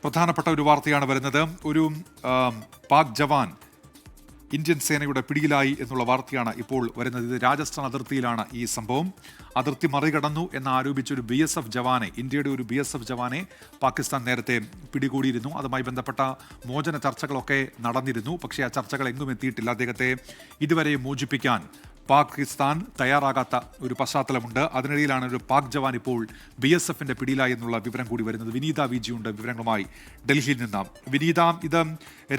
പ്രധാനപ്പെട്ട ഒരു വാർത്തയാണ് വരുന്നത്. ഒരു പാക് ജവാൻ ഇന്ത്യൻ സേനയുടെ പിടിയിലായി എന്നുള്ള വാർത്തയാണ് ഇപ്പോൾ വരുന്നത്. ഇത് രാജസ്ഥാൻ അതിർത്തിയിലാണ് ഈ സംഭവം. അതിർത്തി മറികടന്നു എന്നാരോപിച്ച ഒരു BSF ജവാനെ, ഇന്ത്യയുടെ ഒരു BSF ജവാനെ പാകിസ്ഥാൻ നേരത്തെ പിടികൂടിയിരുന്നു. അതുമായി ബന്ധപ്പെട്ട മോചന ചർച്ചകളൊക്കെ നടന്നിരുന്നു. പക്ഷേ ആ ചർച്ചകൾ എങ്ങും എത്തിയിട്ടില്ല. അദ്ദേഹത്തെ ഇതുവരെ മോചിപ്പിക്കാൻ പാകിസ്ഥാൻ തയ്യാറാകാത്ത ഒരു പശ്ചാത്തലമുണ്ട്. അതിനിടയിലാണ് ഒരു പാക് ജവാൻ ഇപ്പോൾ BSFന്റെ പിടിയിലായി എന്നുള്ള വിവരം കൂടി വരുന്നത്. വിനീത VG ഉണ്ട് വിവരങ്ങളുമായി ഡൽഹിയിൽ നിന്ന്. വിനീത, ഇത്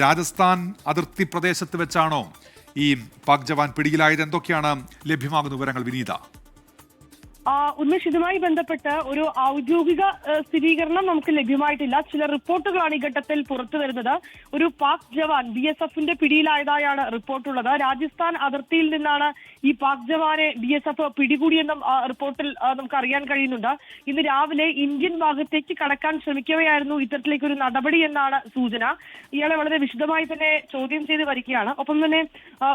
രാജസ്ഥാൻ അതിർത്തി പ്രദേശത്ത് വെച്ചാണോ ഈ പാക് ജവാൻ പിടിയിലായത്? എന്തൊക്കെയാണ് ലഭ്യമാകുന്ന വിവരങ്ങൾ വിനീത? ഉന്മേഷ്, ഇതുമായി ബന്ധപ്പെട്ട് ഒരു ഔദ്യോഗിക സ്ഥിരീകരണം നമുക്ക് ലഭ്യമായിട്ടില്ല. ചില റിപ്പോർട്ടുകളാണ് ഈ ഘട്ടത്തിൽ പുറത്തു വരുന്നത്. ഒരു പാക് ജവാൻ BSFന്റെ പിടിയിലായതായാണ് റിപ്പോർട്ടുള്ളത്. രാജസ്ഥാൻ അതിർത്തിയിൽ നിന്നാണ് ഈ പാക് ജവാനെ BSF പിടികൂടിയെന്നും റിപ്പോർട്ടിൽ നമുക്ക് അറിയാൻ കഴിയുന്നുണ്ട്. ഇന്ന് രാവിലെ ഇന്ത്യൻ ഭാഗത്തേക്ക് കടക്കാൻ ശ്രമിക്കവെയായിരുന്നു ഇത്തരത്തിലേക്കൊരു നടപടി എന്നാണ് സൂചന. ഇയാളെ വളരെ വിശദമായി തന്നെ ചോദ്യം ചെയ്ത് വരികയാണ്. ഒപ്പം തന്നെ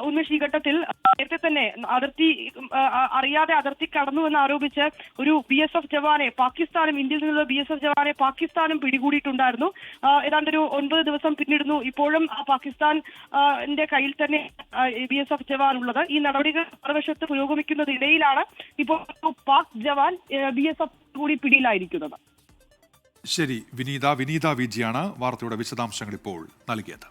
ഉന്മേഷ്, ഈ ഘട്ടത്തിൽ നേരത്തെ തന്നെ അറിയാതെ അതിർത്തി കടന്നുവെന്ന് ആരോപിച്ച് ഒരു BSF ജവാനെ പാകിസ്ഥാനും, ഇന്ത്യയിൽ നിന്നുള്ള BSF ജവാനെ പാകിസ്ഥാനും പിടികൂടിയിട്ടുണ്ടായിരുന്നു. ഏതാണ്ട് ഒരു 9 ദിവസം പിന്നിടുന്നു. ഇപ്പോഴും പാകിസ്ഥാന്റെ കയ്യിൽ തന്നെ BSF ജവാൻ ഉള്ളത്. ഈ നടപടികൾ മറുവശത്ത് പുരോഗമിക്കുന്നതിനിടയിലാണ് ഇപ്പോൾ പാക് ജവാൻ BSF കൂടി പിടിയിലായിരിക്കുന്നത്. ശരി വിനീത VG ആണ് വാർത്തയുടെ വിശദാംശങ്ങൾ ഇപ്പോൾ നൽകിയത്.